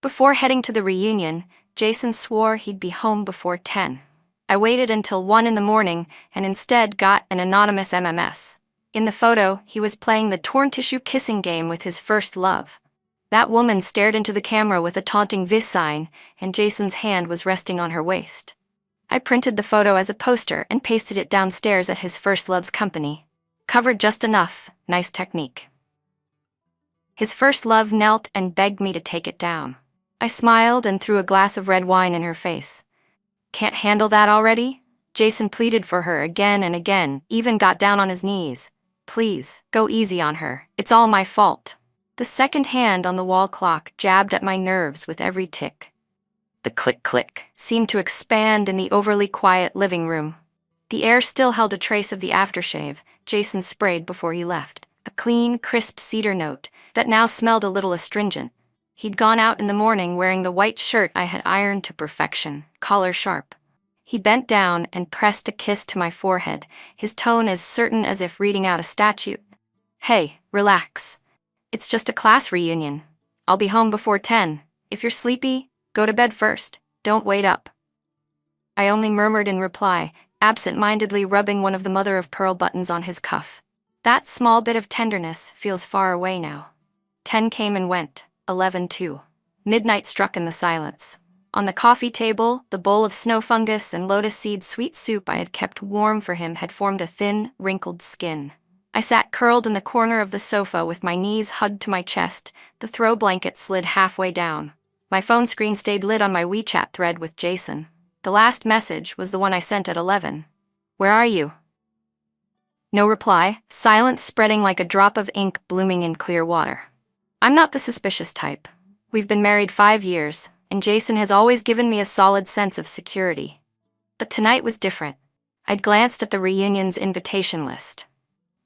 Before heading to the reunion, Jason swore he'd be home before 10. I waited until 1 in the morning and instead got an anonymous MMS. In the photo, he was playing the torn tissue kissing game with his first love. That woman stared into the camera with a taunting "vis" sign, and Jason's hand was resting on her waist. I printed the photo as a poster and pasted it downstairs at his first love's company. Covered just enough, nice technique. His first love knelt and begged me to take it down. I smiled and threw a glass of red wine in her face. "Can't handle that already?" Jason pleaded for her again and again, even got down on his knees. "Please, go easy on her, it's all my fault." The second hand on the wall clock jabbed at my nerves with every tick. The click-click seemed to expand in the overly quiet living room. The air still held a trace of the aftershave Jason sprayed before he left, a clean, crisp cedar note that now smelled a little astringent. He'd gone out in the morning wearing the white shirt I had ironed to perfection, collar sharp. He bent down and pressed a kiss to my forehead, his tone as certain as if reading out a statute. "Hey, relax. It's just a class reunion. I'll be home before 10. If you're sleepy, go to bed first. Don't wait up." I only murmured in reply, absent-mindedly rubbing one of the mother-of-pearl buttons on his cuff. That small bit of tenderness feels far away now. 10 came and went, 11 too. Midnight struck in the silence. On the coffee table, the bowl of snow fungus and lotus seed sweet soup I had kept warm for him had formed a thin, wrinkled skin. I sat curled in the corner of the sofa with my knees hugged to my chest, the throw blanket slid halfway down. My phone screen stayed lit on my WeChat thread with Jason. The last message was the one I sent at 11. "Where are you?" No reply, silence spreading like a drop of ink blooming in clear water. I'm not the suspicious type. We've been married 5 years, and Jason has always given me a solid sense of security. But tonight was different. I'd glanced at the reunion's invitation list.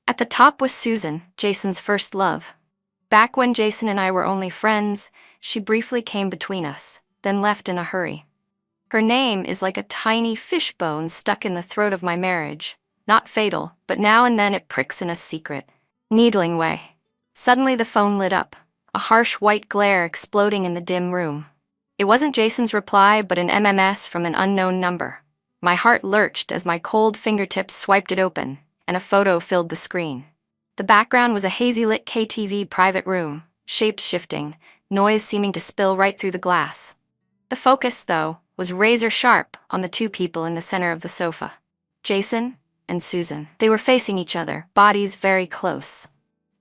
At the top was Susan, Jason's first love. Back when Jason and I were only friends, she briefly came between us, then left in a hurry. Her name is like a tiny fishbone stuck in the throat of my marriage. Not fatal, but now and then it pricks in a secret, needling way. Suddenly the phone lit up, a harsh white glare exploding in the dim room. It wasn't Jason's reply, but an MMS from an unknown number. My heart lurched as my cold fingertips swiped it open, and a photo filled the screen. The background was a hazy-lit KTV private room, shapes shifting, noise seeming to spill right through the glass. The focus, though, was razor-sharp on the two people in the center of the sofa. Jason and Susan. They were facing each other, bodies very close.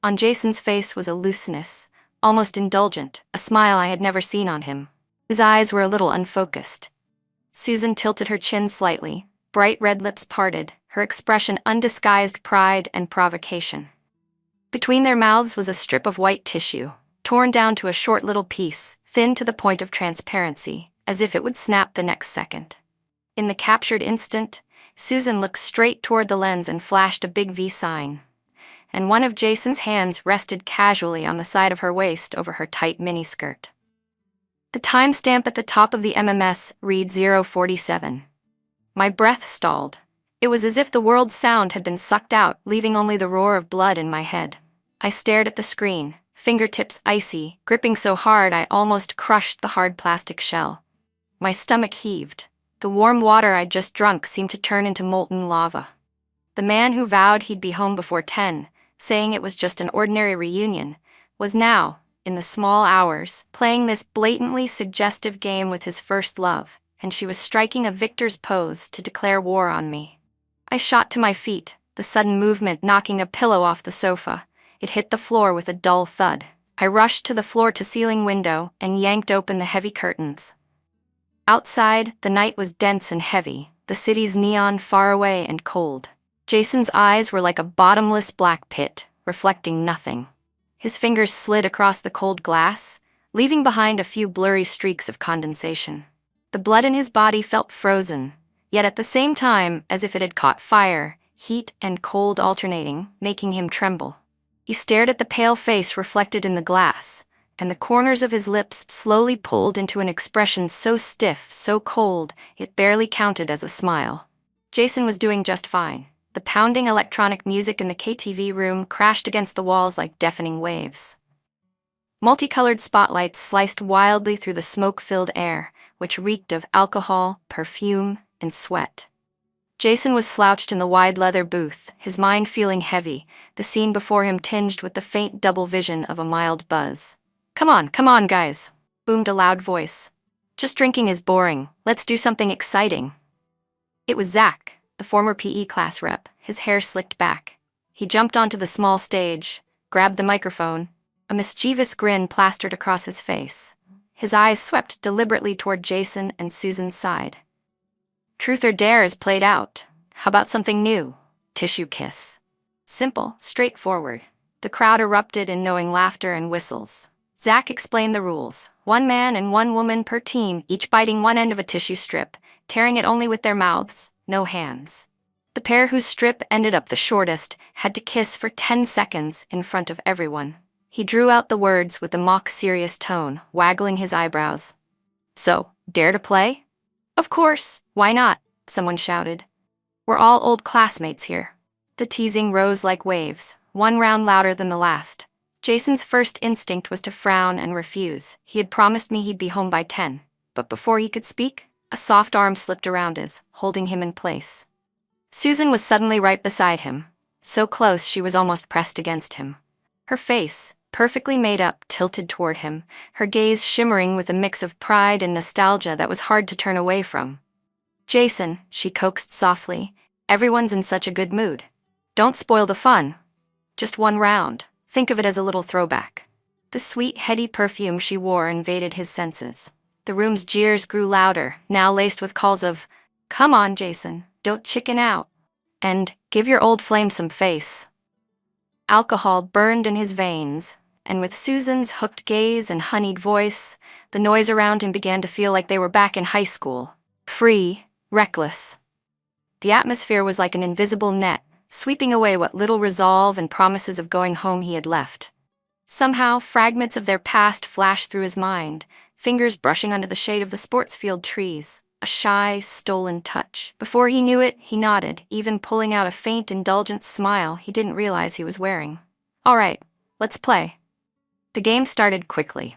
On Jason's face was a looseness, almost indulgent, a smile I had never seen on him. His eyes were a little unfocused. Susan tilted her chin slightly, bright red lips parted, her expression undisguised pride and provocation. Between their mouths was a strip of white tissue, torn down to a short little piece, thin to the point of transparency, as if it would snap the next second. In the captured instant, Susan looked straight toward the lens and flashed a big V sign, and one of Jason's hands rested casually on the side of her waist over her tight miniskirt. The timestamp at the top of the MMS read 047. My breath stalled. It was as if the world's sound had been sucked out, leaving only the roar of blood in my head. I stared at the screen, fingertips icy, gripping so hard I almost crushed the hard plastic shell. My stomach heaved. The warm water I'd just drunk seemed to turn into molten lava. The man who vowed he'd be home before 10, saying it was just an ordinary reunion, was now, in the small hours, playing this blatantly suggestive game with his first love, and she was striking a victor's pose to declare war on me. I shot to my feet, the sudden movement knocking a pillow off the sofa. It hit the floor with a dull thud. I rushed to the floor-to-ceiling window and yanked open the heavy curtains. Outside, the night was dense and heavy, the city's neon far away and cold. Jason's eyes were like a bottomless black pit, reflecting nothing. His fingers slid across the cold glass, leaving behind a few blurry streaks of condensation. The blood in his body felt frozen, yet at the same time as if it had caught fire, heat and cold alternating, making him tremble. He stared at the pale face reflected in the glass, and the corners of his lips slowly pulled into an expression so stiff, so cold, it barely counted as a smile. Jason was doing just fine. The pounding electronic music in the KTV room crashed against the walls like deafening waves. Multicolored spotlights sliced wildly through the smoke-filled air, which reeked of alcohol, perfume, and sweat. Jason was slouched in the wide leather booth, his mind feeling heavy, the scene before him tinged with the faint double vision of a mild buzz. Come on, guys," boomed a loud voice. "Just drinking is boring, let's do something exciting." It was Zach, the former PE class rep, his hair slicked back. He jumped onto the small stage, grabbed the microphone, a mischievous grin plastered across his face. His eyes swept deliberately toward Jason and Susan's side. "Truth or dare is played out. How about something new? Tissue kiss." Simple, straightforward. The crowd erupted in knowing laughter and whistles. Zach explained the rules. 1 man and 1 woman per team, each biting one end of a tissue strip, tearing it only with their mouths, no hands. The pair whose strip ended up the shortest had to kiss for 10 seconds in front of everyone. He drew out the words with a mock-serious tone, waggling his eyebrows. "So, dare to play?" "Of course, why not?" someone shouted. "We're all old classmates here." The teasing rose like waves, one round louder than the last. Jason's first instinct was to frown and refuse. He had promised me he'd be home by 10. But before he could speak, a soft arm slipped around his, holding him in place. Susan was suddenly right beside him, so close she was almost pressed against him. Her face, perfectly made up, tilted toward him, her gaze shimmering with a mix of pride and nostalgia that was hard to turn away from. "Jason," she coaxed softly, "everyone's in such a good mood. Don't spoil the fun. Just 1 round. Think of it as a little throwback." The sweet, heady perfume she wore invaded his senses. The room's jeers grew louder, now laced with calls of, "Come on, Jason, don't chicken out," and "Give your old flame some face." Alcohol burned in his veins, and with Susan's hooked gaze and honeyed voice, the noise around him began to feel like they were back in high school. Free, reckless. The atmosphere was like an invisible net, sweeping away what little resolve and promises of going home he had left. Somehow, fragments of their past flashed through his mind, fingers brushing under the shade of the sports field trees, a shy, stolen touch. Before he knew it, he nodded, even pulling out a faint, indulgent smile he didn't realize he was wearing. "All right, let's play." The game started quickly.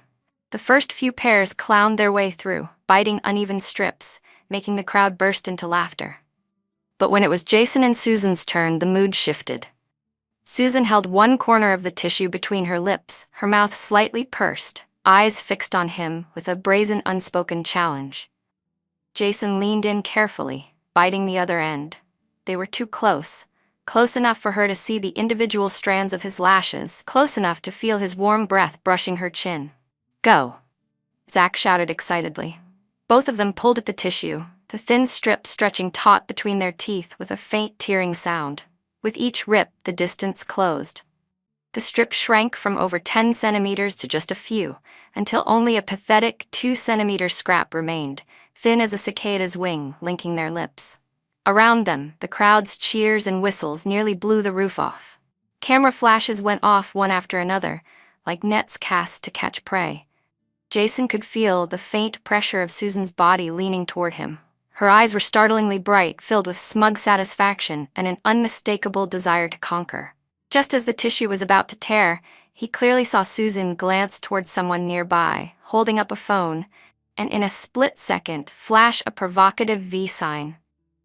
The first few pairs clowned their way through, biting uneven strips, making the crowd burst into laughter. But when it was Jason and Susan's turn, the mood shifted. Susan held one corner of the tissue between her lips, her mouth slightly pursed, eyes fixed on him with a brazen, unspoken challenge. Jason leaned in carefully, biting the other end. They were too close. Close enough for her to see the individual strands of his lashes, close enough to feel his warm breath brushing her chin. "Go," Zach shouted excitedly. Both of them pulled at the tissue, the thin strip stretching taut between their teeth with a faint tearing sound. With each rip, the distance closed. The strip shrank from over 10 centimeters to just a few, until only a pathetic 2-centimeter scrap remained, thin as a cicada's wing, linking their lips. Around them, the crowd's cheers and whistles nearly blew the roof off. Camera flashes went off one after another, like nets cast to catch prey. Jason could feel the faint pressure of Susan's body leaning toward him. Her eyes were startlingly bright, filled with smug satisfaction and an unmistakable desire to conquer. Just as the tissue was about to tear, he clearly saw Susan glance toward someone nearby, holding up a phone, and in a split second, flash a provocative V sign.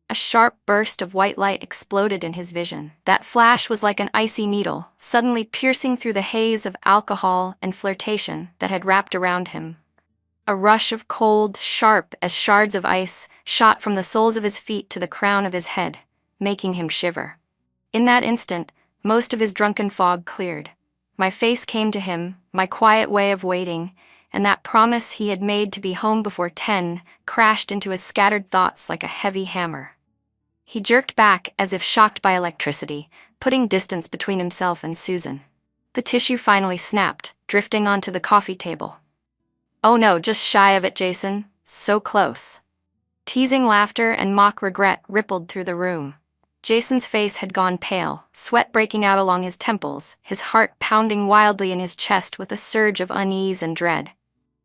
A sharp burst of white light exploded in his vision. That flash was like an icy needle, suddenly piercing through the haze of alcohol and flirtation that had wrapped around him. A rush of cold, sharp as shards of ice, shot from the soles of his feet to the crown of his head, making him shiver. In that instant, most of his drunken fog cleared. My face came to him, my quiet way of waiting, and that promise he had made to be home before 10 crashed into his scattered thoughts like a heavy hammer. He jerked back as if shocked by electricity, putting distance between himself and Susan. The tissue finally snapped, drifting onto the coffee table. "Oh no, just shy of it, Jason. So close." Teasing laughter and mock regret rippled through the room. Jason's face had gone pale, sweat breaking out along his temples, his heart pounding wildly in his chest with a surge of unease and dread.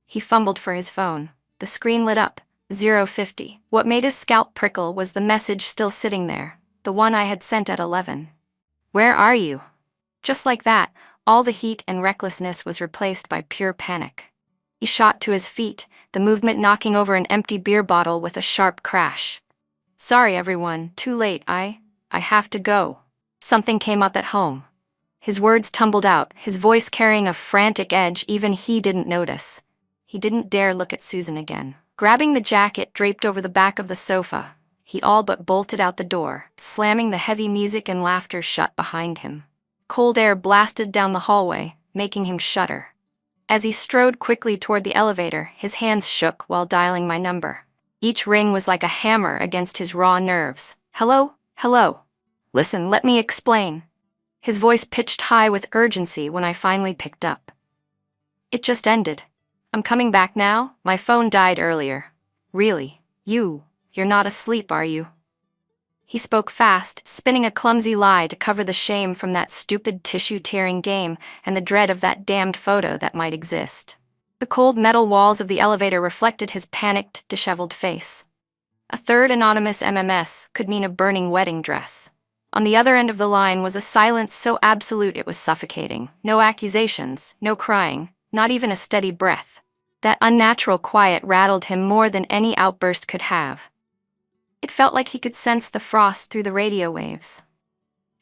He fumbled for his phone. The screen lit up. 050. What made his scalp prickle was the message still sitting there, the one I had sent at 11. "Where are you?" Just like that, All the heat and recklessness was replaced by pure panic. He shot to his feet, the movement knocking over an empty beer bottle with a sharp crash. "Sorry everyone, too late, I have to go. Something came up at home." His words tumbled out, his voice carrying a frantic edge even he didn't notice. He didn't dare look at Susan again. Grabbing the jacket draped over the back of the sofa, he all but bolted out the door, slamming the heavy music and laughter shut behind him. Cold air blasted down the hallway, making him shudder. As he strode quickly toward the elevator, his hands shook while dialing my number. Each ring was like a hammer against his raw nerves. "Hello? Hello? Listen, let me explain." His voice pitched high with urgency when I finally picked up. "It just ended. I'm coming back now. My phone died earlier." "Really? You're not asleep, are you?" He spoke fast, spinning a clumsy lie to cover the shame from that stupid tissue-tearing game and the dread of that damned photo that might exist. The cold metal walls of the elevator reflected his panicked, disheveled face. A third anonymous MMS could mean a burning wedding dress. On the other end of the line was a silence so absolute it was suffocating. No accusations, no crying, not even a steady breath. That unnatural quiet rattled him more than any outburst could have. It felt like he could sense the frost through the radio waves.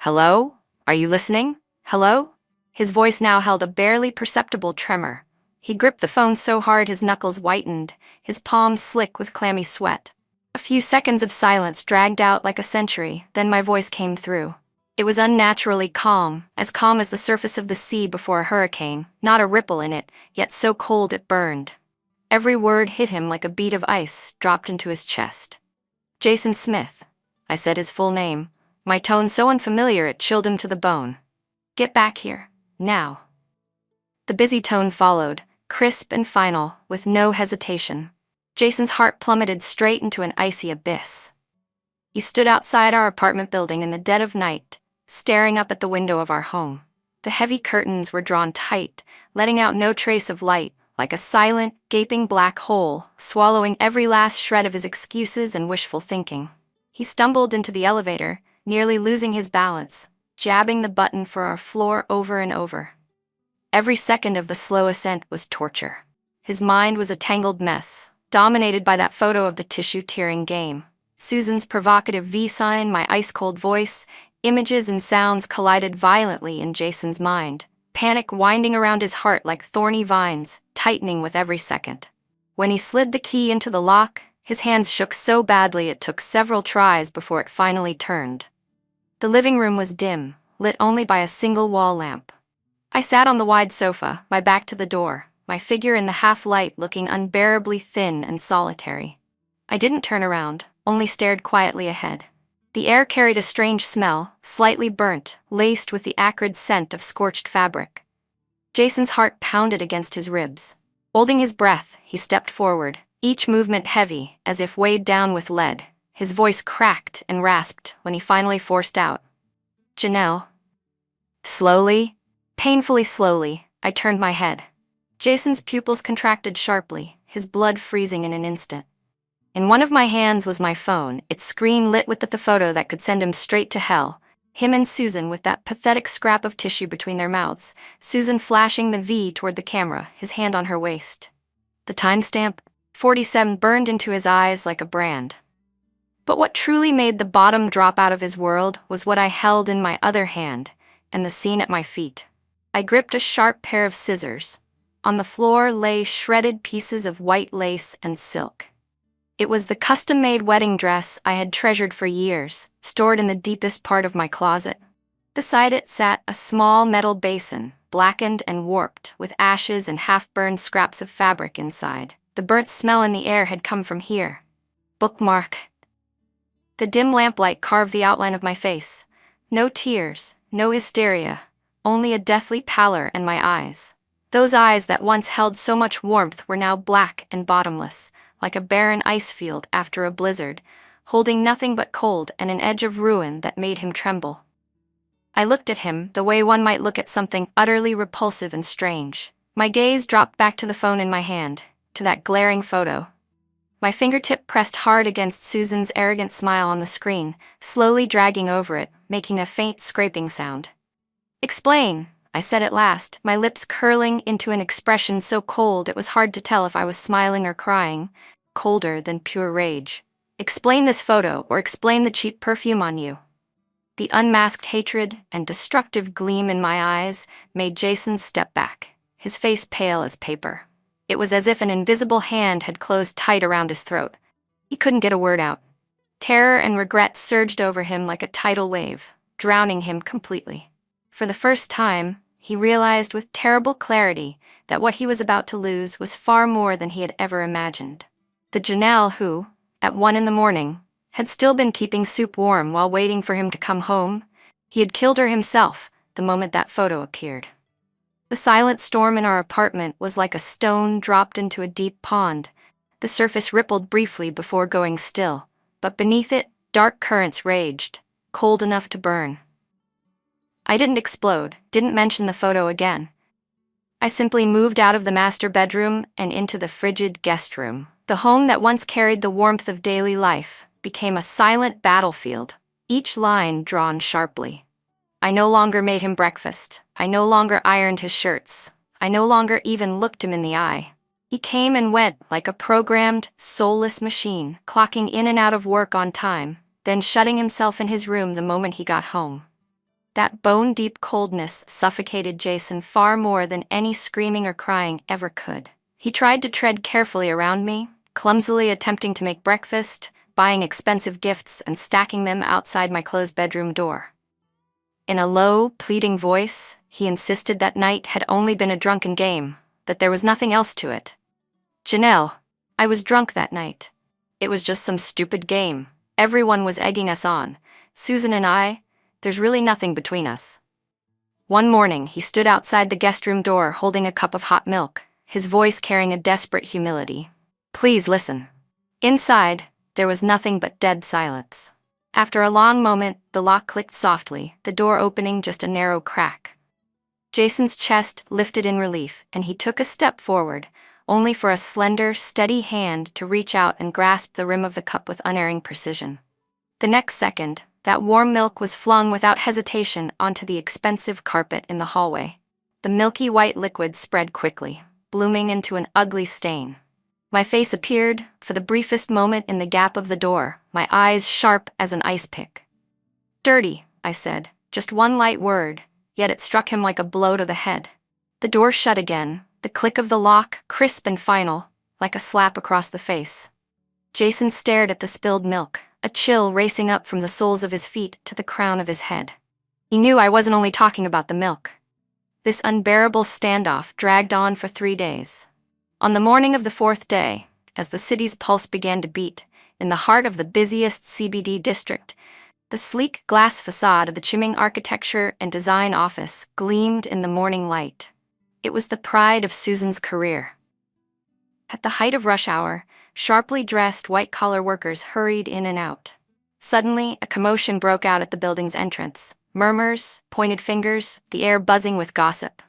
"Hello? Are you listening? Hello?" His voice now held a barely perceptible tremor. He gripped the phone so hard his knuckles whitened, his palms slick with clammy sweat. A few seconds of silence dragged out like a century, then my voice came through. It was unnaturally calm as the surface of the sea before a hurricane, not a ripple in it, yet so cold it burned. Every word hit him like a bead of ice dropped into his chest. "Jason Smith." I said his full name, my tone so unfamiliar it chilled him to the bone. "Get back here, now." The busy tone followed, crisp and final, with no hesitation. Jason's heart plummeted straight into an icy abyss. He stood outside our apartment building in the dead of night, staring up at the window of our home. The heavy curtains were drawn tight, letting out no trace of light, like a silent, gaping black hole, swallowing every last shred of his excuses and wishful thinking. He stumbled into the elevator, nearly losing his balance, jabbing the button for our floor over and over. Every second of the slow ascent was torture. His mind was a tangled mess, dominated by that photo of the tissue-tearing game. Susan's provocative V-sign, my ice-cold voice, images and sounds collided violently in Jason's mind, panic winding around his heart like thorny vines, tightening with every second. When he slid the key into the lock, his hands shook so badly it took several tries before it finally turned. The living room was dim, lit only by a single wall lamp. I sat on the wide sofa, my back to the door, my figure in the half-light looking unbearably thin and solitary. I didn't turn around, only stared quietly ahead. The air carried a strange smell, slightly burnt, laced with the acrid scent of scorched fabric. Jason's heart pounded against his ribs. Holding his breath, he stepped forward, each movement heavy, as if weighed down with lead. His voice cracked and rasped when he finally forced out, "Janelle." Slowly, painfully slowly, I turned my head. Jason's pupils contracted sharply, his blood freezing in an instant. In one of my hands was my phone, its screen lit with the photo that could send him straight to hell. Him and Susan with that pathetic scrap of tissue between their mouths, Susan flashing the V toward the camera, his hand on her waist. The timestamp, 47, burned into his eyes like a brand. But what truly made the bottom drop out of his world was what I held in my other hand, and the scene at my feet. I gripped a sharp pair of scissors. On the floor lay shredded pieces of white lace and silk. It was the custom-made wedding dress I had treasured for years, stored in the deepest part of my closet. Beside it sat a small metal basin, blackened and warped, with ashes and half-burned scraps of fabric inside. The burnt smell in the air had come from here. Bookmark. The dim lamplight carved the outline of my face. No tears, no hysteria, only a deathly pallor in my eyes. Those eyes that once held so much warmth were now black and bottomless, like a barren ice field after a blizzard, holding nothing but cold and an edge of ruin that made him tremble. I looked at him the way one might look at something utterly repulsive and strange. My gaze dropped back to the phone in my hand, to that glaring photo. My fingertip pressed hard against Susan's arrogant smile on the screen, slowly dragging over it, making a faint scraping sound. "Explain," I said at last, my lips curling into an expression so cold it was hard to tell if I was smiling or crying, colder than pure rage. Explain this photo, or explain the cheap perfume on you. The unmasked hatred and destructive gleam in my eyes made Jason step back, his face pale as paper. It was as if an invisible hand had closed tight around his throat. He couldn't get a word out. Terror and regret surged over him like a tidal wave, drowning him completely. For the first time, he realized with terrible clarity that what he was about to lose was far more than he had ever imagined. The Janelle who, at 1 a.m, had still been keeping soup warm while waiting for him to come home, he had killed her himself the moment that photo appeared. The silent storm in our apartment was like a stone dropped into a deep pond. The surface rippled briefly before going still, but beneath it, dark currents raged, cold enough to burn. I didn't explode, didn't mention the photo again. I simply moved out of the master bedroom and into the frigid guest room. The home that once carried the warmth of daily life became a silent battlefield, each line drawn sharply. I no longer made him breakfast. I no longer ironed his shirts. I no longer even looked him in the eye. He came and went like a programmed, soulless machine, clocking in and out of work on time, then shutting himself in his room the moment he got home. That bone-deep coldness suffocated Jason far more than any screaming or crying ever could. He tried to tread carefully around me, clumsily attempting to make breakfast, buying expensive gifts and stacking them outside my closed bedroom door. In a low, pleading voice, he insisted that night had only been a drunken game, that there was nothing else to it. Janelle, I was drunk that night. It was just some stupid game. Everyone was egging us on. Susan and I, there's really nothing between us. One morning, he stood outside the guest room door holding a cup of hot milk, his voice carrying a desperate humility. Please listen. Inside, there was nothing but dead silence. After a long moment, the lock clicked softly, the door opening just a narrow crack. Jason's chest lifted in relief, and he took a step forward, only for a slender, steady hand to reach out and grasp the rim of the cup with unerring precision. The next second, that warm milk was flung without hesitation onto the expensive carpet in the hallway. The milky white liquid spread quickly, blooming into an ugly stain. My face appeared, for the briefest moment in the gap of the door, my eyes sharp as an ice pick. Dirty, I said, just one light word, yet it struck him like a blow to the head. The door shut again, the click of the lock, crisp and final, like a slap across the face. Jason stared at the spilled milk, a chill racing up from the soles of his feet to the crown of his head. He knew I wasn't only talking about the milk. This unbearable standoff dragged on for 3 days. On the morning of the 4th day, as the city's pulse began to beat, in the heart of the busiest CBD district, the sleek glass facade of the Chiming Architecture and Design Office gleamed in the morning light. It was the pride of Susan's career. At the height of rush hour, sharply dressed white-collar workers hurried in and out. Suddenly, a commotion broke out at the building's entrance. Murmurs, pointed fingers, the air buzzing with gossip.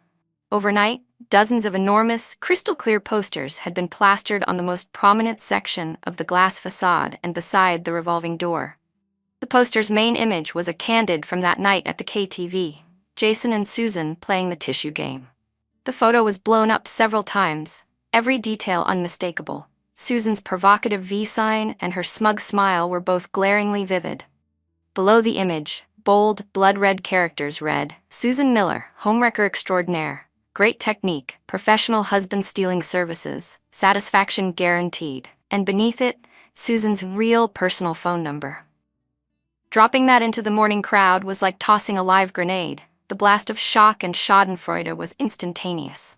Overnight, dozens of enormous, crystal-clear posters had been plastered on the most prominent section of the glass facade and beside the revolving door. The poster's main image was a candid from that night at the KTV, Jason and Susan playing the tissue game. The photo was blown up several times, every detail unmistakable. Susan's provocative V sign and her smug smile were both glaringly vivid. Below the image, bold, blood-red characters read, Susan Miller, homewrecker extraordinaire. Great technique, professional husband-stealing services, satisfaction guaranteed. And beneath it, Susan's real personal phone number. Dropping that into the morning crowd was like tossing a live grenade. The blast of shock and schadenfreude was instantaneous.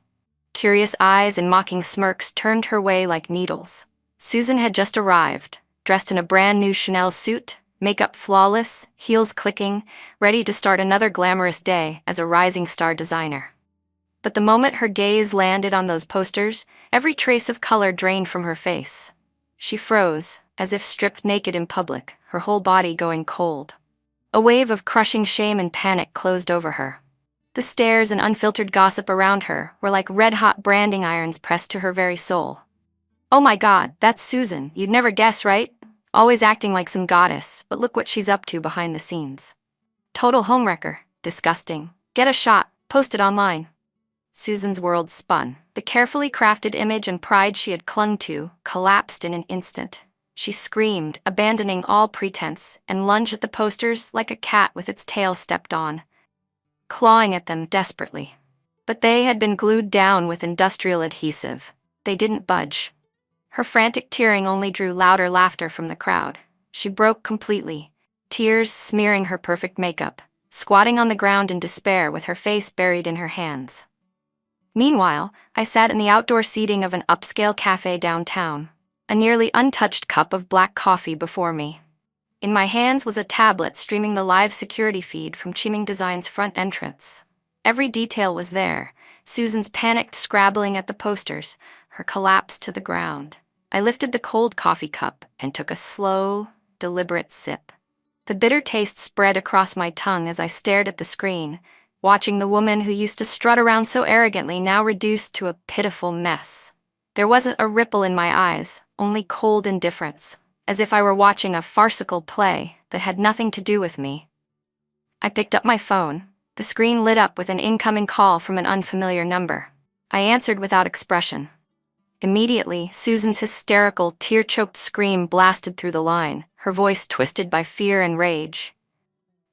Curious eyes and mocking smirks turned her way like needles. Susan had just arrived, dressed in a brand new Chanel suit, makeup flawless, heels clicking, ready to start another glamorous day as a rising star designer. But the moment her gaze landed on those posters, every trace of color drained from her face. She froze, as if stripped naked in public, her whole body going cold. A wave of crushing shame and panic closed over her. The stares and unfiltered gossip around her were like red-hot branding irons pressed to her very soul. Oh my God, that's Susan, you'd never guess, right? Always acting like some goddess, but look what she's up to behind the scenes. Total homewrecker, disgusting. Get a shot, Posted online. Susan's world spun. The carefully crafted image and pride she had clung to collapsed in an instant. She screamed, abandoning all pretense, and lunged at the posters like a cat with its tail stepped on, clawing at them desperately. But they had been glued down with industrial adhesive. They didn't budge. Her frantic tearing only drew louder laughter from the crowd. She broke completely, tears smearing her perfect makeup, squatting on the ground in despair with her face buried in her hands. Meanwhile, I sat in the outdoor seating of an upscale cafe downtown, a nearly untouched cup of black coffee before me. In my hands was a tablet streaming the live security feed from Chiming Design's front entrance. Every detail was there: Susan's panicked scrabbling at the posters, her collapse to the ground. I lifted the cold coffee cup and took a slow, deliberate sip. The bitter taste spread across my tongue as I stared at the screen, watching the woman who used to strut around so arrogantly now reduced to a pitiful mess. There wasn't a ripple in my eyes, only cold indifference, as if I were watching a farcical play that had nothing to do with me. I picked up my phone. The screen lit up with an incoming call from an unfamiliar number. I answered without expression. Immediately, Susan's hysterical, tear-choked scream blasted through the line, her voice twisted by fear and rage.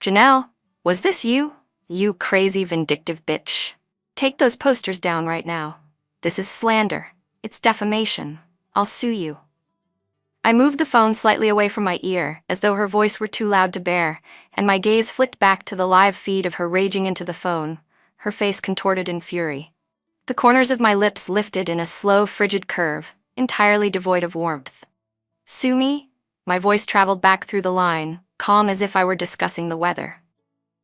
"Janelle, was this you? You crazy, vindictive bitch. Take those posters down right now. This is slander. It's defamation. I'll sue you." I moved the phone slightly away from my ear, as though her voice were too loud to bear, and my gaze flicked back to the live feed of her raging into the phone, her face contorted in fury. The corners of my lips lifted in a slow, frigid curve, entirely devoid of warmth. "Sue me?" My voice traveled back through the line, calm as if I were discussing the weather.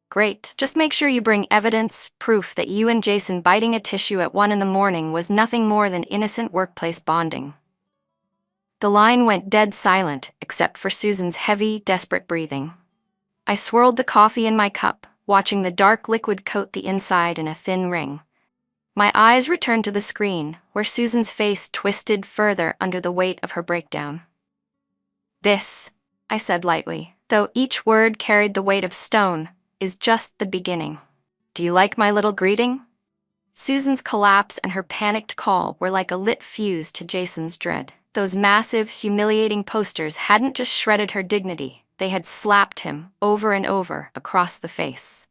"Great. Just make sure you bring evidence, proof that you and Jason biting a tissue at 1 a.m. was nothing more than innocent workplace bonding." The line went dead silent, except for Susan's heavy, desperate breathing. I swirled the coffee in my cup, watching the dark liquid coat the inside in a thin ring. My eyes returned to the screen, where Susan's face twisted further under the weight of her breakdown. "This," I said lightly, though each word carried the weight of stone, "is just the beginning. Do you like my little greeting?" Susan's collapse and her panicked call were like a lit fuse to Jason's dread. Those massive, humiliating posters hadn't just shredded her dignity, they had slapped him, over and over, across the face.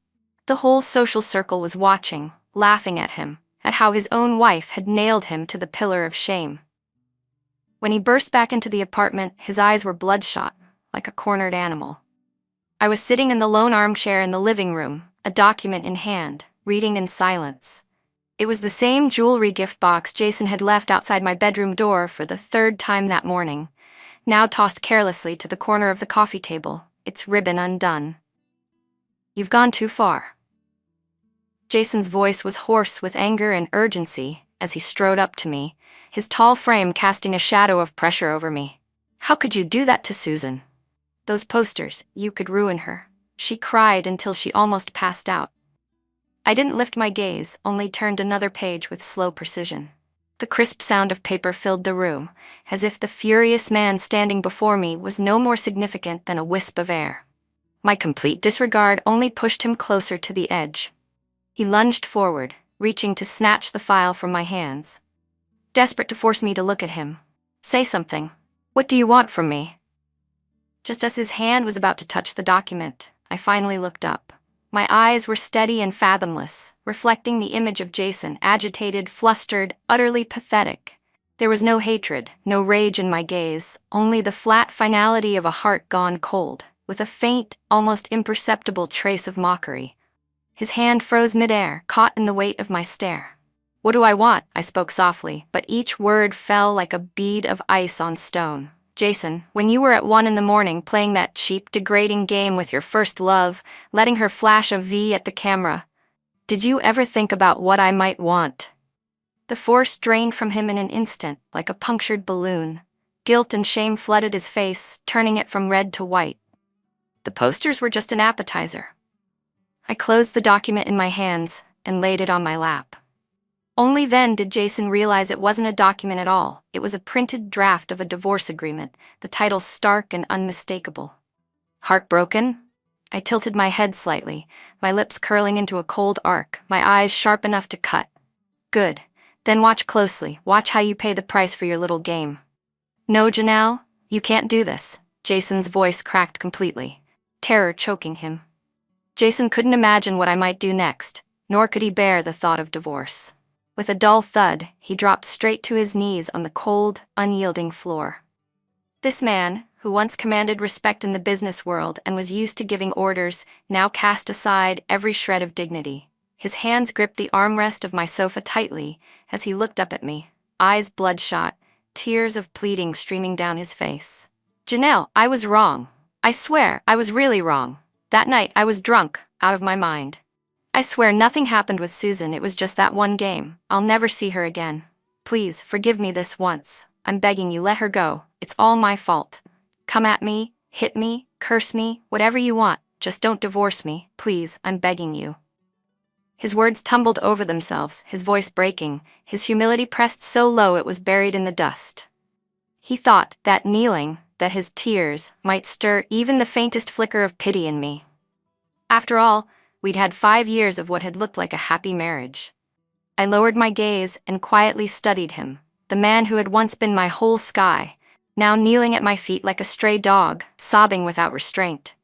The whole social circle was watching, laughing at him, at how his own wife had nailed him to the pillar of shame. When he burst back into the apartment, his eyes were bloodshot, like a cornered animal. I was sitting in the lone armchair in the living room, a document in hand, reading in silence. It was the same jewelry gift box Jason had left outside my bedroom door for the 3rd time that morning, now tossed carelessly to the corner of the coffee table, its ribbon undone. "You've gone too far." Jason's voice was hoarse with anger and urgency as he strode up to me, his tall frame casting a shadow of pressure over me. "How could you do that to Susan? Those posters, you could ruin her." She cried until she almost passed out. I didn't lift my gaze, only turned another page with slow precision. The crisp sound of paper filled the room, as if the furious man standing before me was no more significant than a wisp of air. My complete disregard only pushed him closer to the edge. He lunged forward, reaching to snatch the file from my hands. Desperate to force me to look at him. "Say something. What do you want from me?" Just as his hand was about to touch the document, I finally looked up. My eyes were steady and fathomless, reflecting the image of Jason, agitated, flustered, utterly pathetic. There was no hatred, no rage in my gaze, only the flat finality of a heart gone cold, with a faint, almost imperceptible trace of mockery. His hand froze midair, caught in the weight of my stare. "What do I want?" I spoke softly, but each word fell like a bead of ice on stone. "Jason, when you were at 1 a.m. playing that cheap, degrading game with your first love, letting her flash a V at the camera, did you ever think about what I might want?" The force drained from him in an instant, like a punctured balloon. Guilt and shame flooded his face, turning it from red to white. The posters were just an appetizer. I closed the document in my hands and laid it on my lap. Only then did Jason realize it wasn't a document at all. It was a printed draft of a divorce agreement, the title stark and unmistakable. "Heartbroken?" I tilted my head slightly, my lips curling into a cold arc, my eyes sharp enough to cut. Good. Then watch closely, watch how you pay the price for your little game. No, Janelle, you can't do this. Jason's voice cracked completely, terror choking him. Jason couldn't imagine what I might do next, nor could he bear the thought of divorce. With a dull thud, he dropped straight to his knees on the cold, unyielding floor. This man, who once commanded respect in the business world and was used to giving orders, now cast aside every shred of dignity. His hands gripped the armrest of my sofa tightly as he looked up at me, eyes bloodshot, tears of pleading streaming down his face. Janelle, I was wrong. I swear, I was really wrong. That night, I was drunk, out of my mind. I swear nothing happened with Susan, it was just that one game. I'll never see her again. Please, forgive me this once. I'm begging you, let her go. It's all my fault. Come at me, hit me, curse me, whatever you want. Just don't divorce me, please, I'm begging you. His words tumbled over themselves, his voice breaking, his humility pressed so low it was buried in the dust. He thought that kneeling, that his tears, might stir even the faintest flicker of pity in me. After all, we'd had 5 years of what had looked like a happy marriage. I lowered my gaze and quietly studied him, the man who had once been my whole sky, now kneeling at my feet like a stray dog, sobbing without restraint.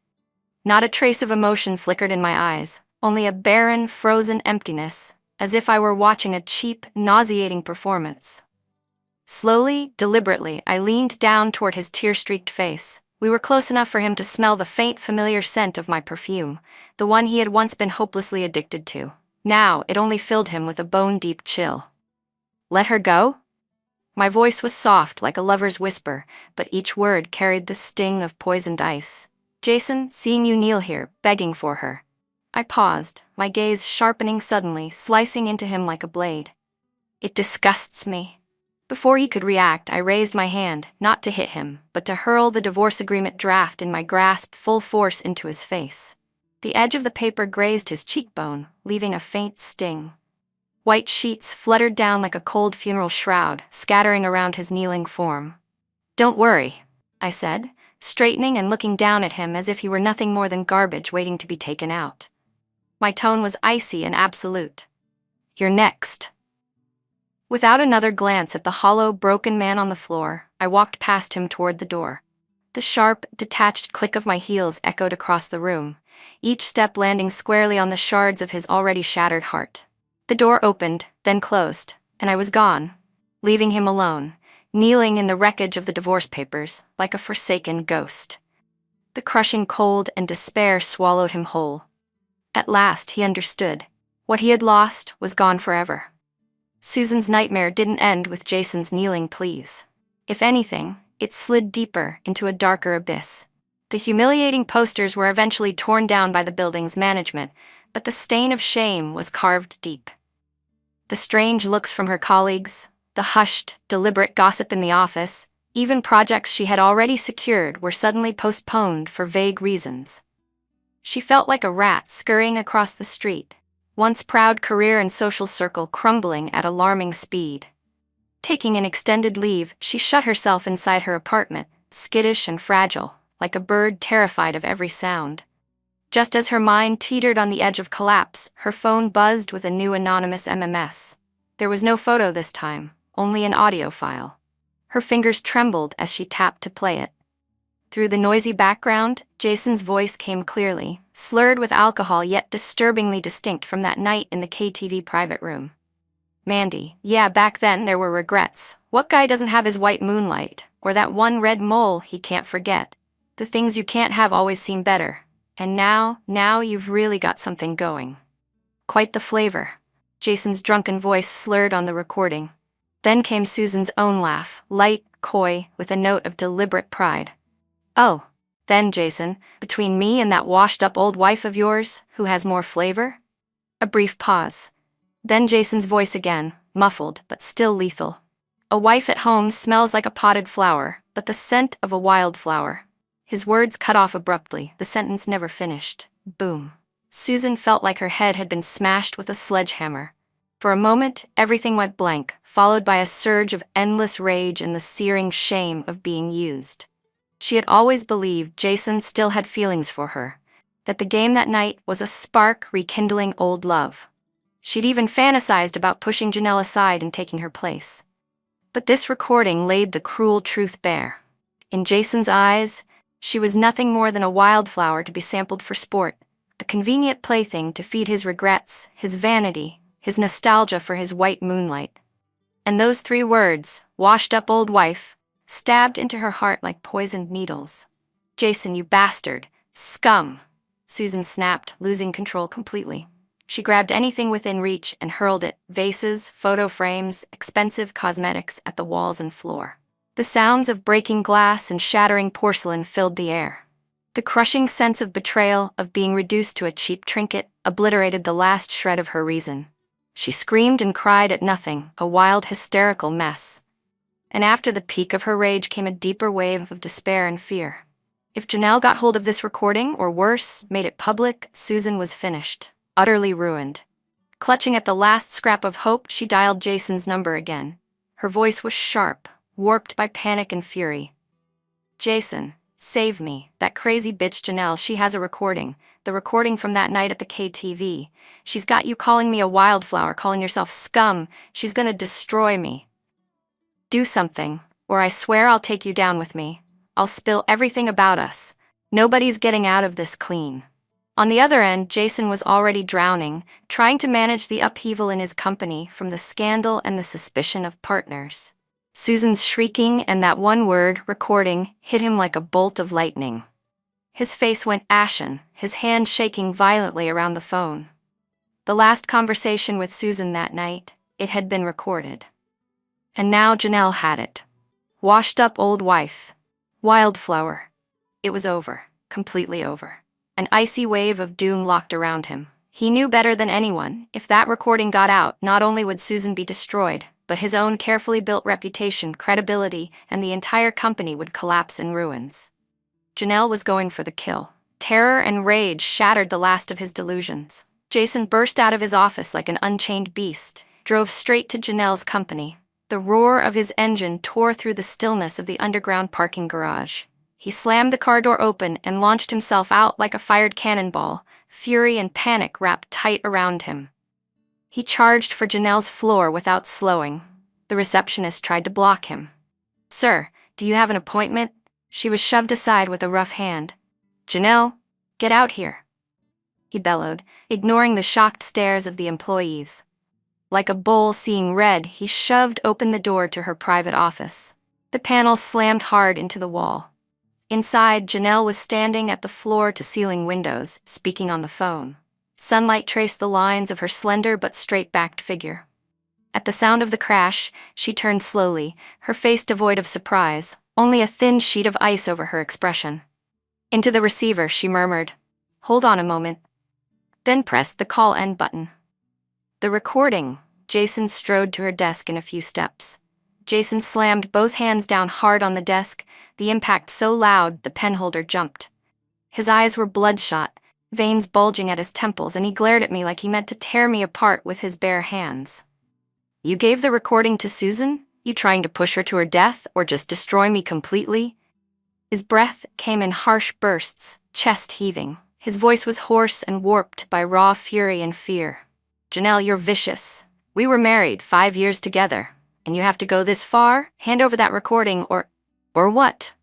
Not a trace of emotion flickered in my eyes, only a barren, frozen emptiness, as if I were watching a cheap, nauseating performance. Slowly, deliberately, I leaned down toward his tear-streaked face. We were close enough for him to smell the faint, familiar scent of my perfume, the one he had once been hopelessly addicted to. Now, it only filled him with a bone-deep chill. Let her go? My voice was soft, like a lover's whisper, but each word carried the sting of poisoned ice. Jason, seeing you kneel here, begging for her. I paused, my gaze sharpening suddenly, slicing into him like a blade. It disgusts me. Before he could react, I raised my hand, not to hit him, but to hurl the divorce agreement draft in my grasp full force into his face. The edge of the paper grazed his cheekbone, leaving a faint sting. White sheets fluttered down like a cold funeral shroud, scattering around his kneeling form. Don't worry, I said, straightening and looking down at him as if he were nothing more than garbage waiting to be taken out. My tone was icy and absolute. You're next. Without another glance at the hollow, broken man on the floor, I walked past him toward the door. The sharp, detached click of my heels echoed across the room, each step landing squarely on the shards of his already shattered heart. The door opened, then closed, and I was gone, leaving him alone, kneeling in the wreckage of the divorce papers, like a forsaken ghost. The crushing cold and despair swallowed him whole. At last he understood. What he had lost was gone forever. Susan's nightmare didn't end with Jason's kneeling pleas. If anything, it slid deeper into a darker abyss. The humiliating posters were eventually torn down by the building's management, but the stain of shame was carved deep. The strange looks from her colleagues, the hushed, deliberate gossip in the office, even projects she had already secured were suddenly postponed for vague reasons. She felt like a rat scurrying across the street, once proud career and social circle crumbling at alarming speed. Taking an extended leave, she shut herself inside her apartment, skittish and fragile, like a bird terrified of every sound. Just as her mind teetered on the edge of collapse, her phone buzzed with a new anonymous MMS. There was no photo this time, only an audio file. Her fingers trembled as she tapped to play it. Through the noisy background, Jason's voice came clearly, slurred with alcohol yet disturbingly distinct from that night in the KTV private room. Mandy, yeah, back then there were regrets. What guy doesn't have his white moonlight, or that one red mole he can't forget? The things you can't have always seem better. And now you've really got something going. Quite the flavor. Jason's drunken voice slurred on the recording. Then came Susan's own laugh, light, coy, with a note of deliberate pride. Oh, then, Jason, between me and that washed-up old wife of yours, who has more flavor? A brief pause. Then Jason's voice again, muffled but still lethal. A wife at home smells like a potted flower, but the scent of a wildflower. His words cut off abruptly, the sentence never finished. Boom. Susan felt like her head had been smashed with a sledgehammer. For a moment, everything went blank, followed by a surge of endless rage and the searing shame of being used. She had always believed Jason still had feelings for her. that the game that night was a spark rekindling old love. She'd even fantasized about pushing Janelle aside and taking her place. But this recording laid the cruel truth bare. In Jason's eyes, she was nothing more than a wildflower to be sampled for sport, a convenient plaything to feed his regrets, his vanity, his nostalgia for his white moonlight. And those 3 words, washed up old wife, stabbed into her heart like poisoned needles. "Jason, you bastard! Scum!" Susan snapped, losing control completely. She grabbed anything within reach and hurled it, vases, photo frames, expensive cosmetics, at the walls and floor. The sounds of breaking glass and shattering porcelain filled the air. The crushing sense of betrayal, of being reduced to a cheap trinket, obliterated the last shred of her reason. She screamed and cried at nothing, a wild, hysterical mess. And after the peak of her rage came a deeper wave of despair and fear. If Janelle got hold of this recording, or worse, made it public, Susan was finished, utterly ruined. Clutching at the last scrap of hope, she dialed Jason's number again. Her voice was sharp, warped by panic and fury. "Jason, save me. That crazy bitch Janelle, she has a recording. The recording from that night at the KTV. She's got you calling me a wildflower, calling yourself scum. She's gonna destroy me. Do something, or I swear I'll take you down with me. I'll spill everything about us. Nobody's getting out of this clean." On the other end, Jason was already drowning, trying to manage the upheaval in his company from the scandal and the suspicion of partners. Susan's shrieking and that one word, recording, hit him like a bolt of lightning. His face went ashen, his hand shaking violently around the phone. The last conversation with Susan that night, it had been recorded. And now Janelle had it. Washed up old wife. Wildflower. It was over, completely over. An icy wave of doom locked around him. He knew better than anyone, if that recording got out, not only would Susan be destroyed, but his own carefully built reputation, credibility, and the entire company would collapse in ruins. Janelle was going for the kill. Terror and rage shattered the last of his delusions. Jason burst out of his office like an unchained beast, drove straight to Janelle's company. The roar of his engine tore through the stillness of the underground parking garage. He slammed the car door open and launched himself out like a fired cannonball, fury and panic wrapped tight around him. He charged for Janelle's floor without slowing. The receptionist tried to block him. "Sir, do you have an appointment?" She was shoved aside with a rough hand. "Janelle, get out here," he bellowed, ignoring the shocked stares of the employees. Like a bull seeing red, he shoved open the door to her private office. The panel slammed hard into the wall. Inside, Janelle was standing at the floor-to-ceiling windows, speaking on the phone. Sunlight traced the lines of her slender but straight-backed figure. At the sound of the crash, she turned slowly, her face devoid of surprise, only a thin sheet of ice over her expression. Into the receiver, she murmured, "Hold on a moment," then pressed the call end button. The recording. Jason strode to her desk in a few steps. Jason slammed both hands down hard on the desk, the impact so loud the penholder jumped. His eyes were bloodshot, veins bulging at his temples, and he glared at me like he meant to tear me apart with his bare hands. "You gave the recording to Susan? You trying to push her to her death, or just destroy me completely?" His breath came in harsh bursts, chest heaving. His voice was hoarse and warped by raw fury and fear. "Janelle, you're vicious. We were married 5 years together, and you have to go this far? Hand over that recording or what?"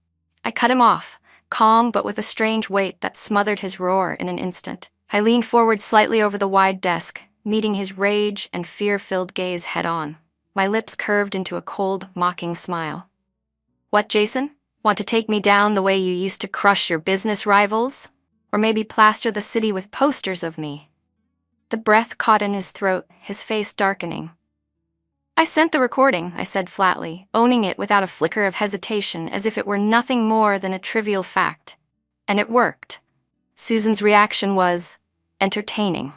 I cut him off, calm but with a strange weight that smothered his roar in an instant. I leaned forward slightly over the wide desk, meeting his rage and fear-filled gaze head-on. My lips curved into a cold, mocking smile. "What, Jason? Want to take me down the way you used to crush your business rivals? Or maybe plaster the city with posters of me?" The breath caught in his throat, his face darkening. "I sent the recording," I said flatly, owning it without a flicker of hesitation, as if it were nothing more than a trivial fact. And it worked. Susan's reaction was entertaining.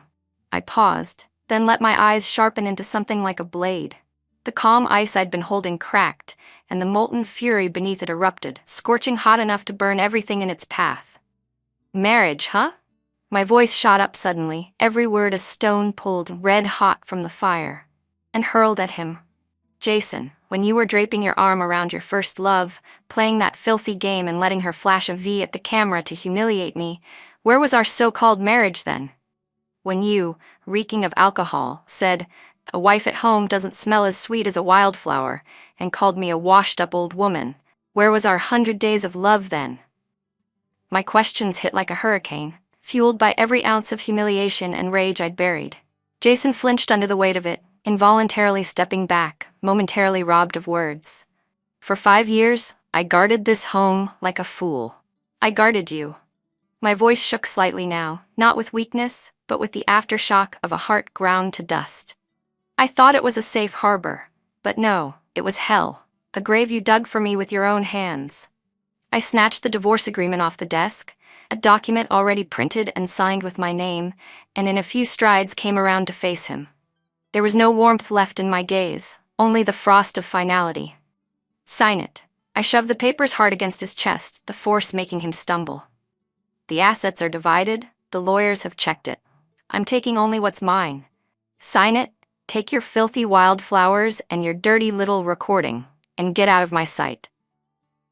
I paused, then let my eyes sharpen into something like a blade. The calm ice I'd been holding cracked, and the molten fury beneath it erupted, scorching hot enough to burn everything in its path. "Marriage, huh?" My voice shot up suddenly, every word a stone pulled red-hot from the fire, and hurled at him. "Jason, when you were draping your arm around your first love, playing that filthy game and letting her flash a V at the camera to humiliate me, Where was our so-called marriage then? When you, reeking of alcohol, said, "A wife at home doesn't smell as sweet as a wildflower," and called me a washed-up old woman, where was our 100 days of love then? My questions hit like a hurricane, fueled by every ounce of humiliation and rage I'd buried. Jason flinched under the weight of it, involuntarily stepping back, momentarily robbed of words. For 5 years, I guarded this home like a fool. I guarded you. My voice shook slightly now, not with weakness, but with the aftershock of a heart ground to dust. I thought it was a safe harbor, but no, it was hell, a grave you dug for me with your own hands. I snatched the divorce agreement off the desk, a document already printed and signed with my name, and in a few strides came around to face him. There was no warmth left in my gaze, only the frost of finality. Sign it. I shoved the papers hard against his chest, the force making him stumble. The assets are divided, the lawyers have checked it. I'm taking only what's mine. Sign it, take your filthy wildflowers and your dirty little recording, and get out of my sight.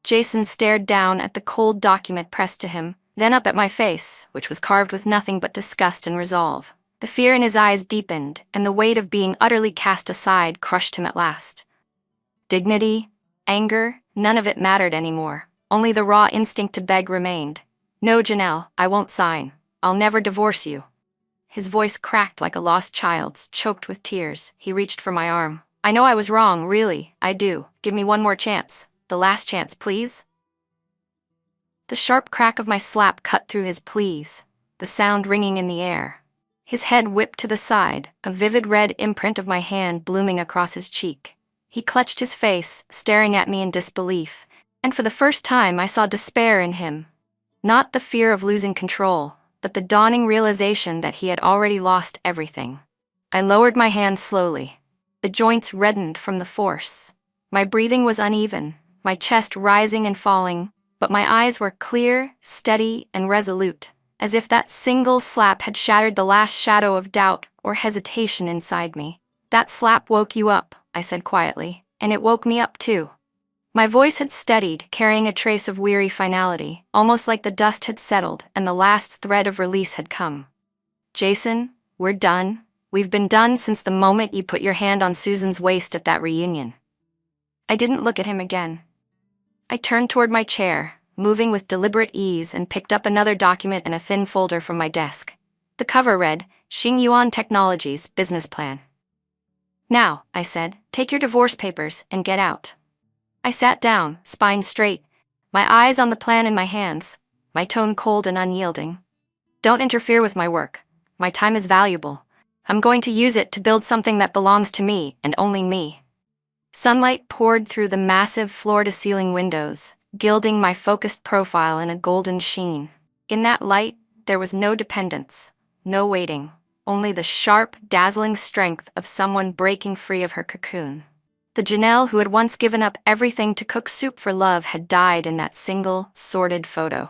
Jason stared down at the cold document pressed to him, then up at my face, which was carved with nothing but disgust and resolve. The fear in his eyes deepened, and the weight of being utterly cast aside crushed him at last. Dignity, anger, none of it mattered anymore. Only the raw instinct to beg remained. "No, Janelle, I won't sign. I'll never divorce you." His voice cracked like a lost child's, choked with tears. He reached for my arm. "I know I was wrong, really, I do. Give me one more chance. The last chance, please." The sharp crack of my slap cut through his pleas, the sound ringing in the air. His head whipped to the side, a vivid red imprint of my hand blooming across his cheek. He clutched his face, staring at me in disbelief, and for the first time I saw despair in him. Not the fear of losing control, but the dawning realization that he had already lost everything. I lowered my hand slowly. The joints reddened from the force. My breathing was uneven, my chest rising and falling, but my eyes were clear, steady, and resolute, as if that single slap had shattered the last shadow of doubt or hesitation inside me. "That slap woke you up," I said quietly, "and it woke me up too." My voice had steadied, carrying a trace of weary finality, almost like the dust had settled and the last thread of release had come. "Jason, we're done. We've been done since the moment you put your hand on Susan's waist at that reunion." I didn't look at him again. I turned toward my chair, moving with deliberate ease, and picked up another document in a thin folder from my desk. The cover read, "Xingyuan Technologies Business Plan." "Now," I said, "take your divorce papers and get out." I sat down, spine straight, my eyes on the plan in my hands, my tone cold and unyielding. "Don't interfere with my work. My time is valuable. I'm going to use it to build something that belongs to me and only me." Sunlight poured through the massive floor-to-ceiling windows, gilding my focused profile in a golden sheen. In that light, there was no dependence, no waiting, only the sharp, dazzling strength of someone breaking free of her cocoon. The Janelle who had once given up everything to cook soup for love had died in that single, sordid photo.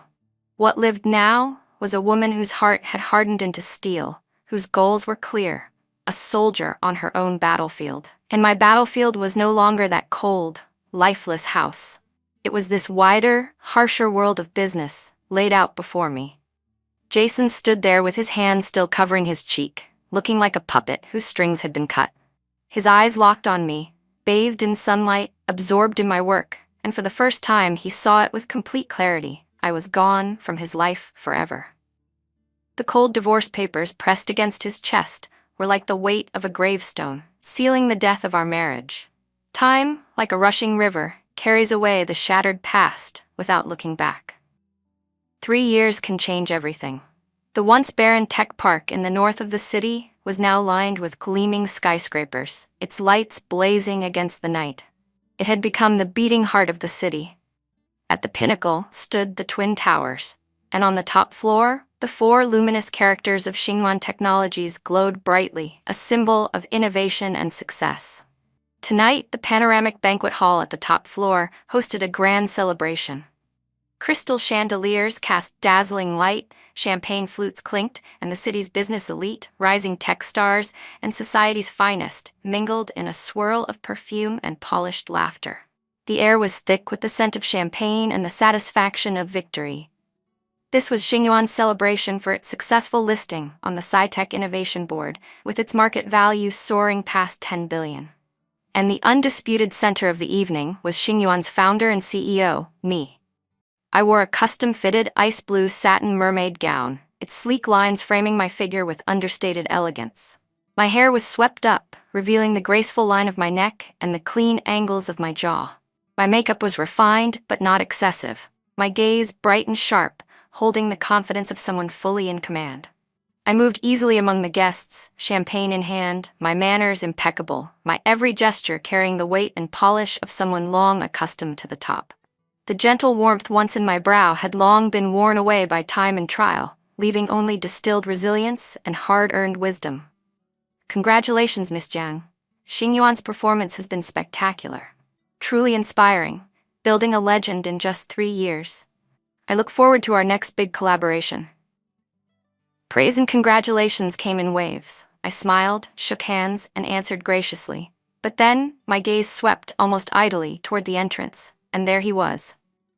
What lived now was a woman whose heart had hardened into steel, whose goals were clear, a soldier on her own battlefield. And my battlefield was no longer that cold, lifeless house. It was this wider, harsher world of business, laid out before me. Jason stood there with his hand still covering his cheek, looking like a puppet whose strings had been cut. His eyes locked on me, bathed in sunlight, absorbed in my work, and for the first time he saw it with complete clarity. I was gone from his life forever. The cold divorce papers pressed against his chest were like the weight of a gravestone, sealing the death of our marriage. Time, like a rushing river, carries away the shattered past without looking back. 3 years can change everything. The once barren tech park in the north of the city was now lined with gleaming skyscrapers, its lights blazing against the night. It had become the beating heart of the city. At the pinnacle stood the Twin Towers, and on the top floor, the 4 luminous characters of Xingyuan Technologies glowed brightly, a symbol of innovation and success. Tonight, the panoramic banquet hall at the top floor hosted a grand celebration. Crystal chandeliers cast dazzling light, champagne flutes clinked, and the city's business elite, rising tech stars, and society's finest mingled in a swirl of perfume and polished laughter. The air was thick with the scent of champagne and the satisfaction of victory. This was Xingyuan's celebration for its successful listing on the Sci-Tech Innovation Board, with its market value soaring past 10 billion. And the undisputed center of the evening was Xingyuan's founder and CEO, me. I wore a custom-fitted ice blue satin mermaid gown, its sleek lines framing my figure with understated elegance. My hair was swept up, revealing the graceful line of my neck and the clean angles of my jaw. My makeup was refined but not excessive, my gaze bright and sharp, holding the confidence of someone fully in command. I moved easily among the guests, champagne in hand, my manners impeccable, my every gesture carrying the weight and polish of someone long accustomed to the top. The gentle warmth once in my brow had long been worn away by time and trial, leaving only distilled resilience and hard-earned wisdom. Congratulations, Miss Jiang. Xingyuan's performance has been spectacular. Truly inspiring, building a legend in just 3 years. I look forward to our next big collaboration. Praise and congratulations came in waves. I smiled, shook hands, and answered graciously. But then, my gaze swept almost idly toward the entrance, and there he was.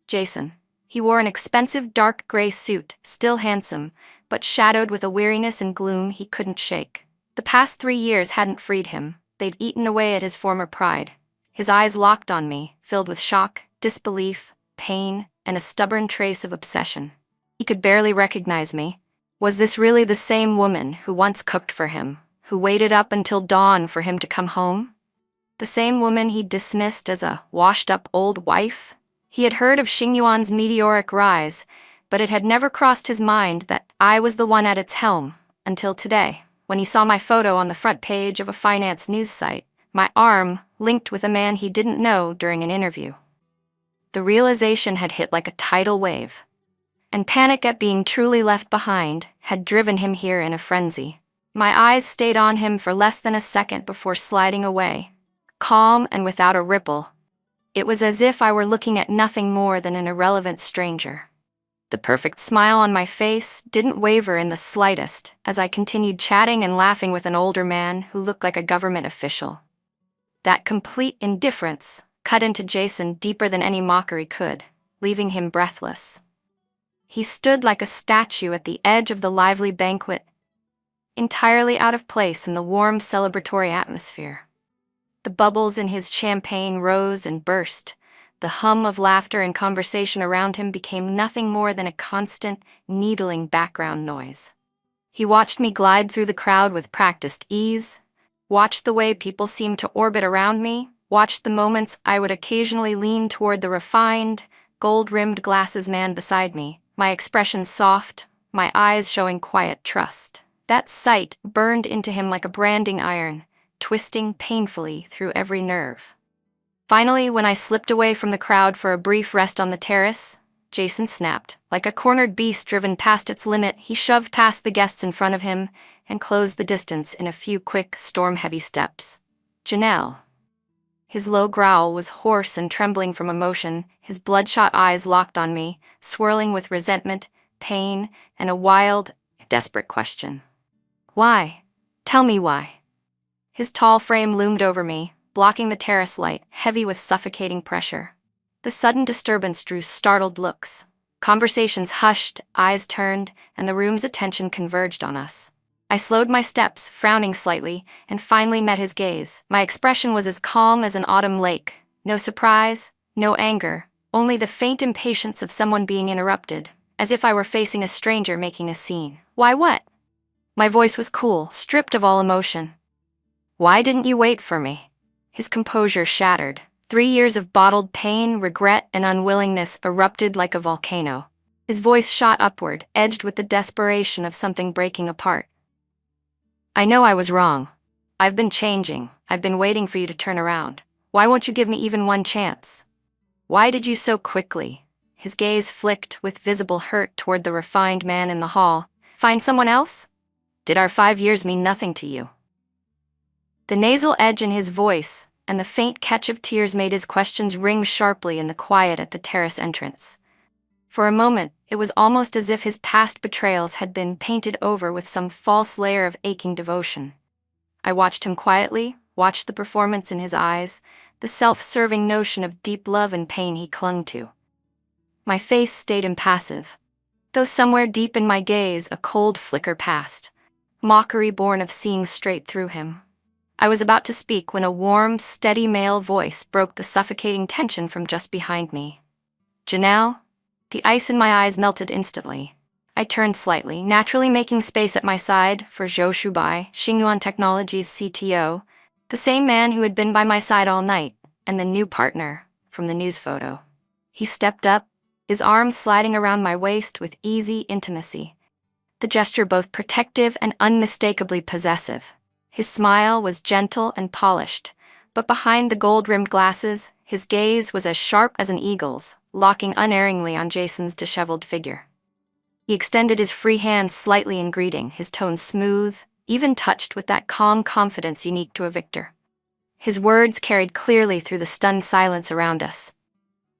Jason. He wore an expensive dark gray suit, still handsome, but shadowed with a weariness and gloom he couldn't shake. The past 3 years hadn't freed him. They'd eaten away at his former pride. His eyes locked on me, filled with shock, disbelief, pain, and a stubborn trace of obsession. He could barely recognize me. Was this really the same woman who once cooked for him, who waited up until dawn for him to come home? The same woman he'd dismissed as a washed-up old wife? He had heard of Xingyuan's meteoric rise, but it had never crossed his mind that I was the one at its helm, until today, when he saw my photo on the front page of a finance news site, my arm linked with a man he didn't know during an interview. The realization had hit like a tidal wave, and panic at being truly left behind had driven him here in a frenzy. My eyes stayed on him for less than a second before sliding away, calm and without a ripple. It was as if I were looking at nothing more than an irrelevant stranger. The perfect smile on my face didn't waver in the slightest as I continued chatting and laughing with an older man who looked like a government official. That complete indifference cut into Jason deeper than any mockery could, leaving him breathless. He stood like a statue at the edge of the lively banquet, entirely out of place in the warm celebratory atmosphere. The bubbles in his champagne rose and burst. The hum of laughter and conversation around him became nothing more than a constant, needling background noise. He watched me glide through the crowd with practiced ease, watched the way people seemed to orbit around me, watched the moments I would occasionally lean toward the refined, gold-rimmed glasses man beside me, my expression soft, my eyes showing quiet trust. That sight burned into him like a branding iron, twisting painfully through every nerve. Finally, when I slipped away from the crowd for a brief rest on the terrace, Jason snapped. Like a cornered beast driven past its limit, he shoved past the guests in front of him and closed the distance in a few quick, storm-heavy steps. Janelle. His low growl was hoarse and trembling from emotion, his bloodshot eyes locked on me, swirling with resentment, pain, and a wild, desperate question. Why? Tell me why. His tall frame loomed over me, blocking the terrace light, heavy with suffocating pressure. The sudden disturbance drew startled looks. Conversations hushed, eyes turned, and the room's attention converged on us. I slowed my steps, frowning slightly, and finally met his gaze. My expression was as calm as an autumn lake. No surprise, no anger, only the faint impatience of someone being interrupted, as if I were facing a stranger making a scene. Why what? My voice was cool, stripped of all emotion. Why didn't you wait for me? His composure shattered. 3 years of bottled pain, regret, and unwillingness erupted like a volcano. His voice shot upward, edged with the desperation of something breaking apart. I know I was wrong. I've been changing. I've been waiting for you to turn around. Why won't you give me even one chance? Why did you so quickly? His gaze flicked with visible hurt toward the refined man in the hall. Find someone else? Did our 5 years mean nothing to you? The nasal edge in his voice and the faint catch of tears made his questions ring sharply in the quiet at the terrace entrance. For a moment, it was almost as if his past betrayals had been painted over with some false layer of aching devotion. I watched him quietly, watched the performance in his eyes, the self-serving notion of deep love and pain he clung to. My face stayed impassive. though somewhere deep in my gaze a cold flicker passed, mockery born of seeing straight through him. I was about to speak when a warm, steady male voice broke the suffocating tension from just behind me. "Janelle?" The ice in my eyes melted instantly. I turned slightly, naturally making space at my side for Zhou Shubai, Xingyuan Technologies' CTO, the same man who had been by my side all night, and the new partner from the news photo. He stepped up, his arms sliding around my waist with easy intimacy, the gesture both protective and unmistakably possessive. His smile was gentle and polished, but behind the gold-rimmed glasses, his gaze was as sharp as an eagle's, locking unerringly on Jason's disheveled figure. He extended his free hand slightly in greeting, his tone smooth, even touched with that calm confidence unique to a victor. His words carried clearly through the stunned silence around us.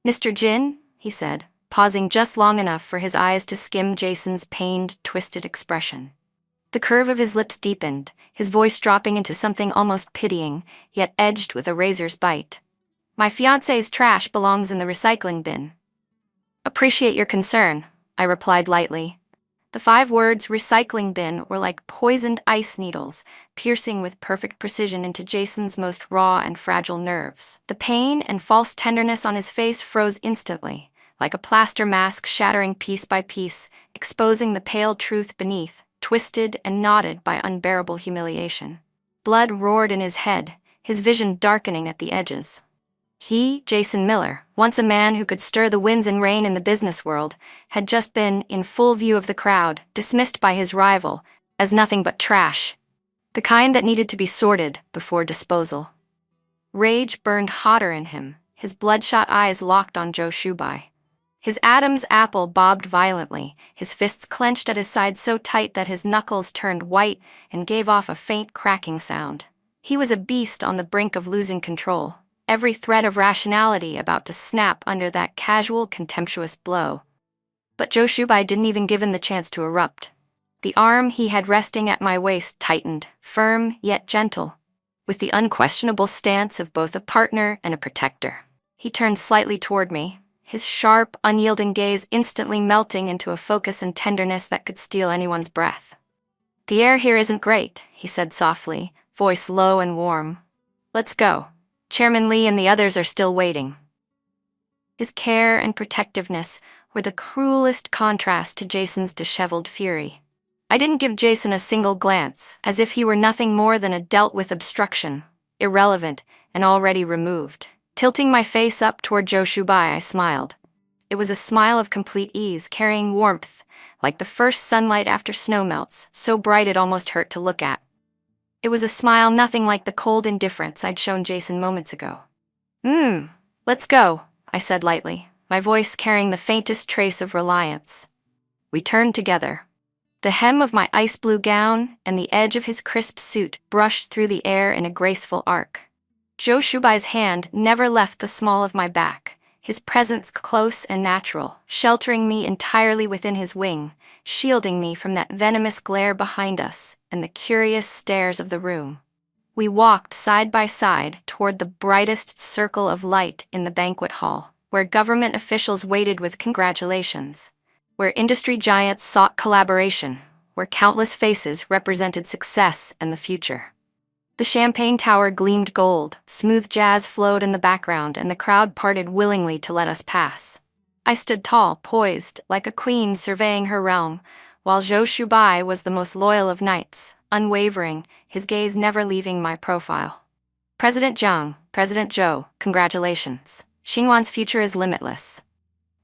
"Mr. Jin," he said, pausing just long enough for his eyes to skim Jason's pained, twisted expression. The curve of his lips deepened, his voice dropping into something almost pitying, yet edged with a razor's bite. "My fiancé's trash belongs in the recycling bin." "Appreciate your concern," I replied lightly. The 5 words recycling bin were like poisoned ice needles, piercing with perfect precision into Jason's most raw and fragile nerves. The pain and false tenderness on his face froze instantly, like a plaster mask shattering piece by piece, exposing the pale truth beneath, twisted and knotted by unbearable humiliation. Blood roared in his head, his vision darkening at the edges. He, Jason Miller, once a man who could stir the winds and rain in the business world, had just been, in full view of the crowd, dismissed by his rival as nothing but trash, the kind that needed to be sorted before disposal. Rage burned hotter in him, his bloodshot eyes locked on Zhou Shubai. His Adam's apple bobbed violently, his fists clenched at his sides so tight that his knuckles turned white and gave off a faint cracking sound. He was a beast on the brink of losing control, every thread of rationality about to snap under that casual, contemptuous blow. But Zhou Shubai didn't even give him the chance to erupt. The arm he had resting at my waist tightened, firm yet gentle, with the unquestionable stance of both a partner and a protector. He turned slightly toward me, his sharp, unyielding gaze instantly melting into a focus and tenderness that could steal anyone's breath. "The air here isn't great," he said softly, voice low and warm. "Let's go. Chairman Lee and the others are still waiting." His care and protectiveness were the cruelest contrast to Jason's disheveled fury. I didn't give Jason a single glance, as if he were nothing more than a dealt-with obstruction, irrelevant and already removed. Tilting my face up toward Zhou Shubai, I smiled. It was a smile of complete ease, carrying warmth, like the first sunlight after snow melts, so bright it almost hurt to look at. It was a smile nothing like the cold indifference I'd shown Jason moments ago. Let's go," I said lightly, my voice carrying the faintest trace of reliance. We turned together. The hem of my ice blue gown and the edge of his crisp suit brushed through the air in a graceful arc. Zhou Shubai's hand never left the small of my back, his presence close and natural, sheltering me entirely within his wing, shielding me from that venomous glare behind us and the curious stares of the room. We walked side by side toward the brightest circle of light in the banquet hall, where government officials waited with congratulations, where industry giants sought collaboration, where countless faces represented success and the future. The champagne tower gleamed gold, smooth jazz flowed in the background, and the crowd parted willingly to let us pass. I stood tall, poised, like a queen surveying her realm, while Zhou Shubai was the most loyal of knights, unwavering, his gaze never leaving my profile. "President Jiang, President Zhou, congratulations. Xingyuan's future is limitless.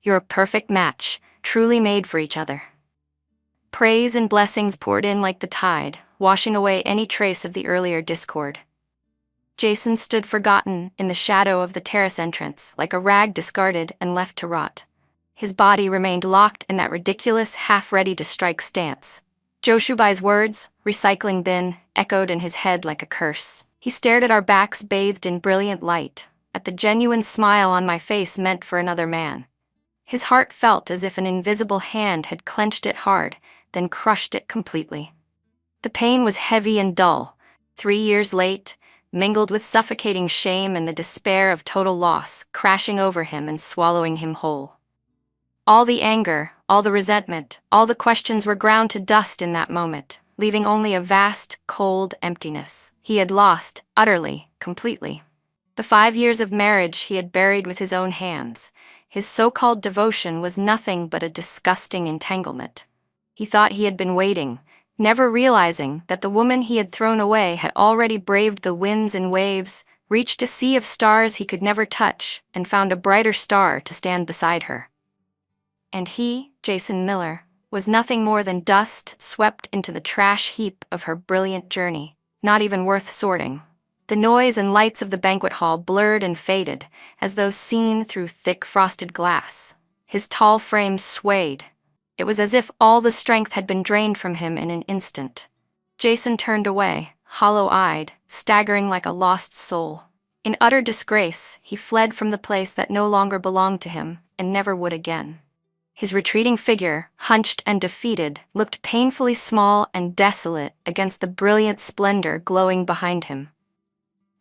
You're a perfect match, truly made for each other." Praise and blessings poured in like the tide, washing away any trace of the earlier discord. Jason stood forgotten in the shadow of the terrace entrance, like a rag discarded and left to rot. His body remained locked in that ridiculous, half-ready-to-strike stance. Zhou Shubai's words, "recycling bin," echoed in his head like a curse. He stared at our backs bathed in brilliant light, at the genuine smile on my face meant for another man. His heart felt as if an invisible hand had clenched it hard, then crushed it completely. The pain was heavy and dull, 3 years late, mingled with suffocating shame and the despair of total loss, crashing over him and swallowing him whole. All the anger, all the resentment, all the questions were ground to dust in that moment, leaving only a vast, cold emptiness. He had lost, utterly, completely. The 5 years of marriage he had buried with his own hands. His so-called devotion was nothing but a disgusting entanglement. He thought he had been waiting, never realizing that the woman he had thrown away had already braved the winds and waves, reached a sea of stars he could never touch, and found a brighter star to stand beside her. And he, Jason Miller, was nothing more than dust swept into the trash heap of her brilliant journey, not even worth sorting. The noise and lights of the banquet hall blurred and faded, as though seen through thick frosted glass. His tall frame swayed. It was as if all the strength had been drained from him in an instant. Jason turned away, hollow-eyed, staggering like a lost soul. In utter disgrace, he fled from the place that no longer belonged to him, and never would again. His retreating figure, hunched and defeated, looked painfully small and desolate against the brilliant splendor glowing behind him.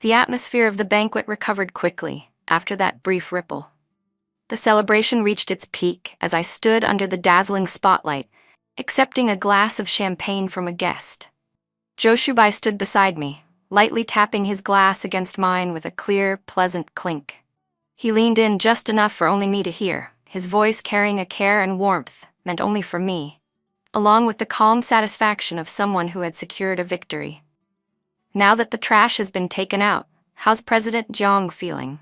The atmosphere of the banquet recovered quickly, after that brief ripple. The celebration reached its peak as I stood under the dazzling spotlight, accepting a glass of champagne from a guest. Joe Shubai stood beside me, lightly tapping his glass against mine with a clear, pleasant clink. He leaned in just enough for only me to hear, his voice carrying a care and warmth meant only for me, along with the calm satisfaction of someone who had secured a victory. Now that the trash has been taken out, how's President Jong feeling?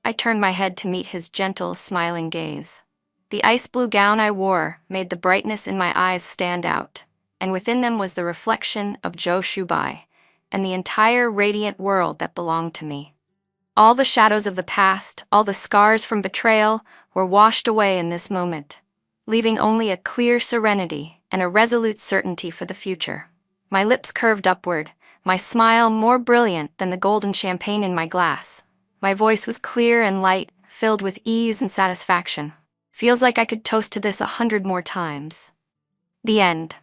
I turned my head to meet his gentle, smiling gaze. The ice blue gown I wore made the brightness in my eyes stand out, and within them was the reflection of Joe Shubai, and the entire radiant world that belonged to me. All the shadows of the past, all the scars from betrayal, were washed away in this moment, leaving only a clear serenity and a resolute certainty for the future. My lips curved upward, my smile more brilliant than the golden champagne in my glass. My voice was clear and light, filled with ease and satisfaction. Feels like I could toast to this 100 more times. The end.